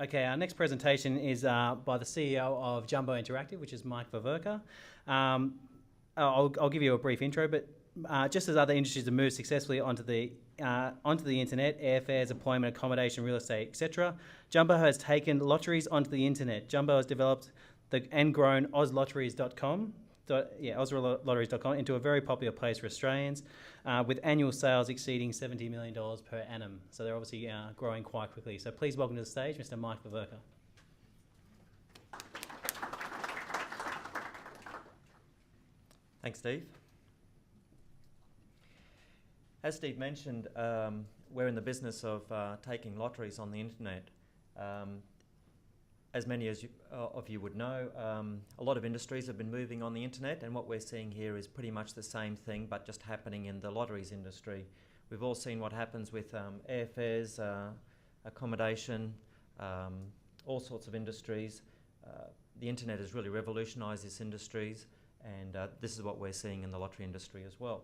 Okay, our next presentation is by the CEO of Jumbo Interactive, which is Mike Veverka. I'll give you a brief intro, but just as other industries have moved successfully onto the internet, airfares, employment, accommodation, real estate, etc., Jumbo has taken lotteries onto the internet. Jumbo has developed and grown ozlotteries.com into a very popular place for Australians, with annual sales exceeding $70 million per annum. So they're obviously growing quite quickly. So please welcome to the stage Mr. Mike Veverka. Thanks, Steve. As Steve mentioned, we're in the business of taking lotteries on the internet. As many of you would know, a lot of industries have been moving on the internet, and what we're seeing here is pretty much the same thing, but just happening in the lotteries industry. We've all seen what happens with airfares, accommodation, all sorts of industries. The internet has really revolutionised these industries, and this is what we're seeing in the lottery industry as well.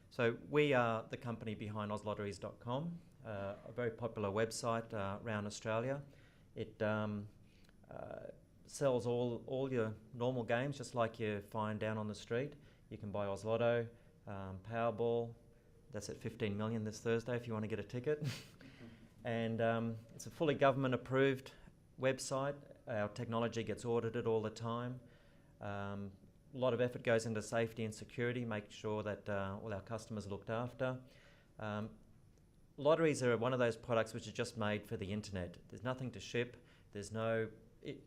So we are the company behind ozlotteries.com. A very popular website around Australia. It sells all your normal games, just like you find down on the street. You can buy Oz Lotto, Powerball. That's at 15 million this Thursday if you want to get a ticket. And it's a fully government-approved website. Our technology gets audited all the time. A lot of effort goes into safety and security, make sure that all our customers are looked after. Lotteries are one of those products which are just made for the internet. There's nothing to ship. You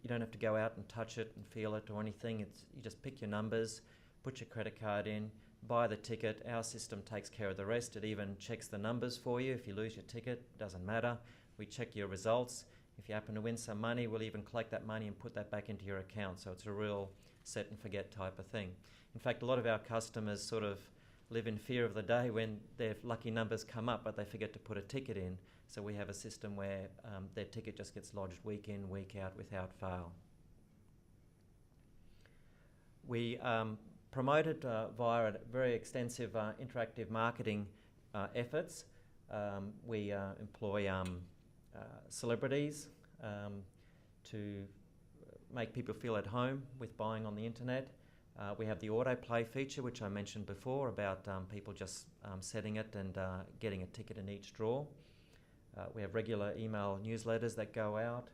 don't have to go out and touch it and feel it or anything. You just pick your numbers, put your credit card in, buy the ticket. Our system takes care of the rest. It even checks the numbers for you. If you lose your ticket, it doesn't matter. We check your results. If you happen to win some money, we'll even collect that money and put that back into your account. So it's a real set and forget type of thing. In fact, a lot of our customers sort of live in fear of the day when their lucky numbers come up, but they forget to put a ticket in. So we have a system where their ticket just gets lodged week in, week out without fail. We promoted via very extensive interactive marketing efforts. We employ celebrities to make people feel at home with buying on the internet. We have the autoplay feature, which I mentioned before, about people just setting it and getting a ticket in each draw. We have regular email newsletters that go out.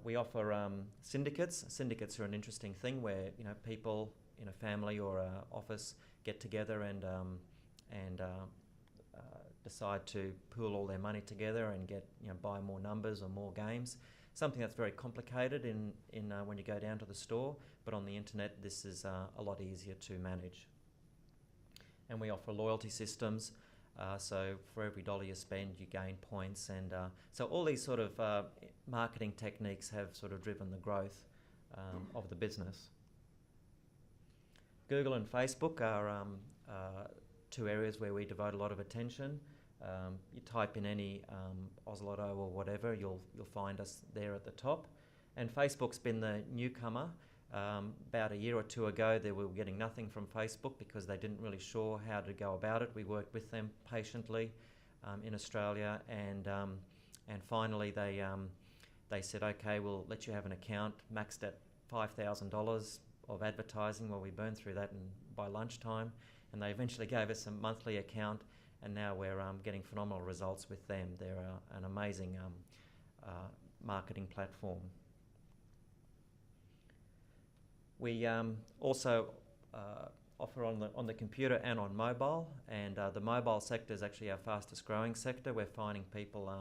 We offer syndicates. Syndicates are an interesting thing where people in a family or an office get together and decide to pool all their money together and buy more numbers or more games. Something that's very complicated in when you go down to the store, but on the internet this is a lot easier to manage. And we offer loyalty systems, so for every dollar you spend you gain points, and so all these sort of marketing techniques have sort of driven the growth of the business. Google and Facebook are two areas where we devote a lot of attention. You type in any Oz Lotto or whatever, you'll find us there at the top. And Facebook's been the newcomer. About a year or two ago, they were getting nothing from Facebook because they didn't really sure how to go about it. We worked with them patiently in Australia, and finally they said, okay, we'll let you have an account maxed at $5,000 of advertising. Well, we burned through that by lunchtime, and they eventually gave us a monthly account. And now we're getting phenomenal results with them. They're an amazing marketing platform. We also offer on the computer and on mobile, and the mobile sector is actually our fastest growing sector. We're finding people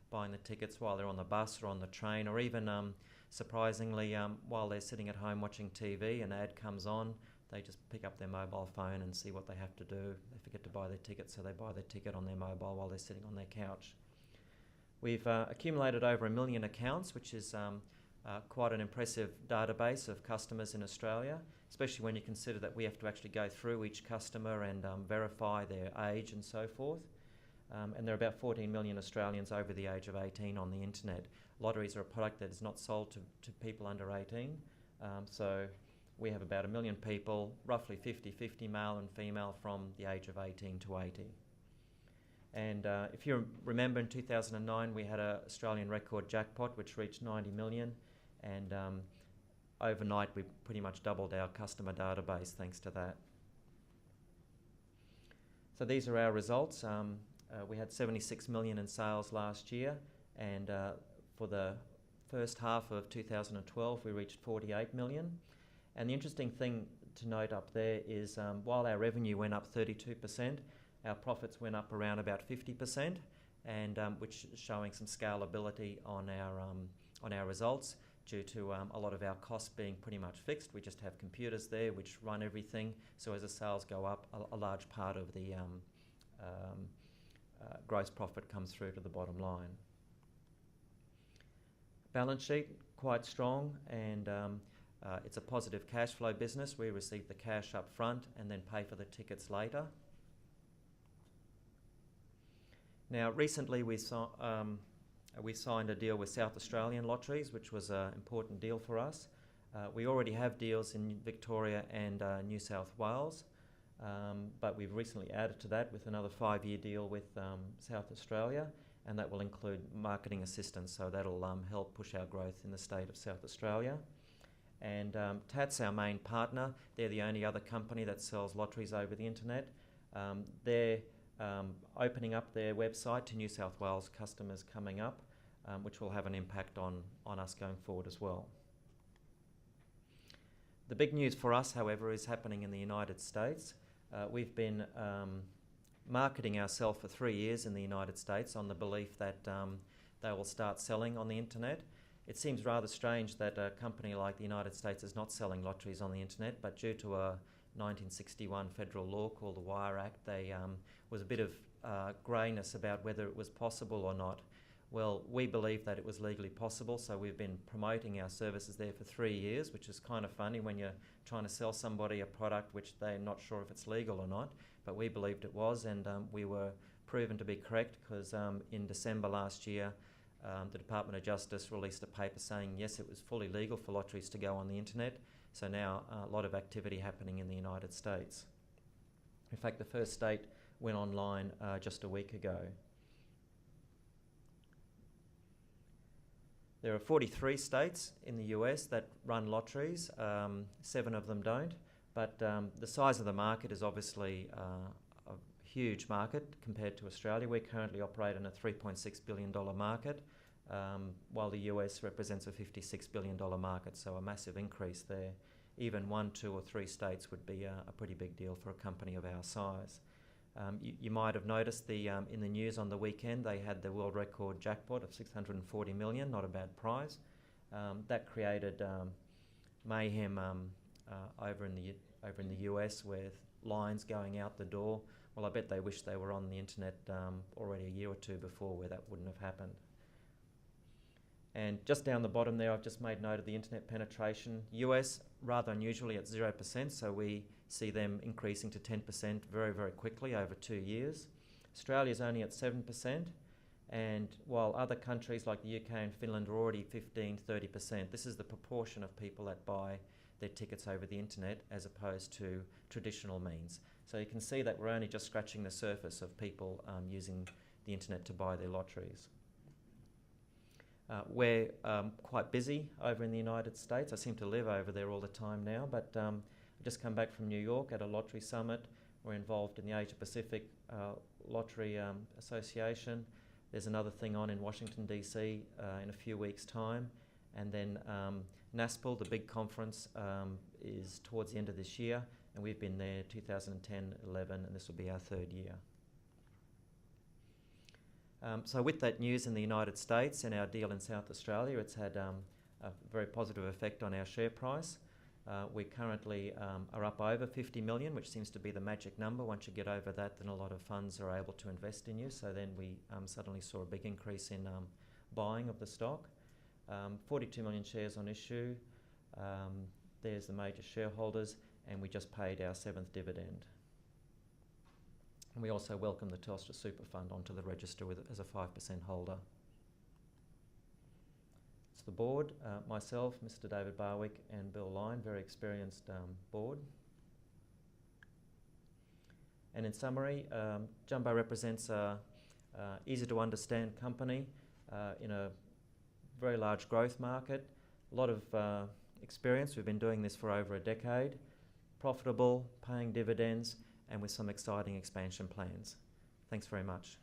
buying the tickets while they're on the bus or on the train, or even surprisingly while they're sitting at home watching TV, an ad comes on. They just pick up their mobile phone and see what they have to do. They forget to buy their ticket, so they buy their ticket on their mobile while they're sitting on their couch. We've accumulated over 1 million accounts, which is quite an impressive database of customers in Australia, especially when you consider that we have to actually go through each customer and verify their age and so forth. And there are about 14 million Australians over the age of 18 on the internet. Lotteries are a product that is not sold to people under 18, so we have about 1 million people, roughly 50-50 male and female from the age of 18 to 80. And if you remember, in 2009 we had an Australian record jackpot which reached 90 million, and overnight we pretty much doubled our customer database thanks to that. So these are our results. We had 76 million in sales last year, and for the first half of 2012 we reached 48 million. And the interesting thing to note up there is while our revenue went up 32%, our profits went up around about 50%, and which is showing some scalability on our results due to a lot of our costs being pretty much fixed. We just have computers there which run everything, so as the sales go up, a large part of the gross profit comes through to the bottom line. Balance sheet, quite strong, and it's a positive cash flow business. We receive the cash up front and then pay for the tickets later. Now, recently we signed a deal with South Australian Lotteries, which was an important deal for us. We already have deals in Victoria and New South Wales, but we've recently added to that with another 5-year deal with South Australia, and that will include marketing assistance, so that'll help push our growth in the state of South Australia. And TAT's our main partner. They're the only other company that sells lotteries over the internet. They're opening up their website to New South Wales customers coming up, which will have an impact on us going forward as well. The big news for us, however, is happening in the United States. We've been marketing ourselves for 3 years in the United States on the belief that they will start selling on the internet. It seems rather strange that a company like the United States is not selling lotteries on the internet, but due to a 1961 federal law called the Wire Act, there was a bit of greyness about whether it was possible or not. Well, we believe that it was legally possible, so we've been promoting our services there for 3 years, which is kind of funny when you're trying to sell somebody a product which they're not sure if it's legal or not, but we believed it was, and we were proven to be correct because in December last year, the Department of Justice released a paper saying yes, it was fully legal for lotteries to go on the internet. So now a lot of activity happening in the United States. In fact, the first state went online just a week ago. There are 43 states in the US that run lotteries. 7 of them don't, but the size of the market is obviously a huge market compared to Australia. We currently operate in a $3.6 billion market, while the US represents a $56 billion market, so a massive increase there. Even 1, 2 or 3 states would be a pretty big deal for a company of our size. You might have noticed in the news on the weekend they had the world record jackpot of 640 million, not a bad prize. That created mayhem over in the US with lines going out the door. Well, I bet they wish they were on the internet already a year or 2 before, where that wouldn't have happened. And just down the bottom there, I've just made note of the internet penetration. US, rather unusually, at 0%, so we see them increasing to 10% very, very quickly over 2 years. Australia's only at 7%, and while other countries like the UK and Finland are already 15, 30%, this is the proportion of people that buy their tickets over the internet as opposed to traditional means. So you can see that we're only just scratching the surface of people using the internet to buy their lotteries. We're quite busy over in the United States. I seem to live over there all the time now, but I just come back from New York at a lottery summit. We're involved in the Asia Pacific Lottery Association. There's another thing on in Washington, DC in a few weeks' time. And then NASPL, the big conference, is towards the end of this year, and we've been there 2010, 11, and this will be our 3rd year. So with that news in the United States and our deal in South Australia, it's had a very positive effect on our share price. We currently are up over 50 million, which seems to be the magic number. Once you get over that, then a lot of funds are able to invest in you. So then we suddenly saw a big increase in buying of the stock. 42 million shares on issue. There's the major shareholders, and we just paid our 7th dividend. And we also welcome the Telstra Super Fund onto the register as a 5% holder. It's the board, myself, Mr. David Barwick and Bill Lyne, very experienced board. And in summary, Jumbo represents a easy to understand company in a very large growth market. A lot of experience. We've been doing this for over a decade. Profitable, paying dividends, and with some exciting expansion plans. Thanks very much.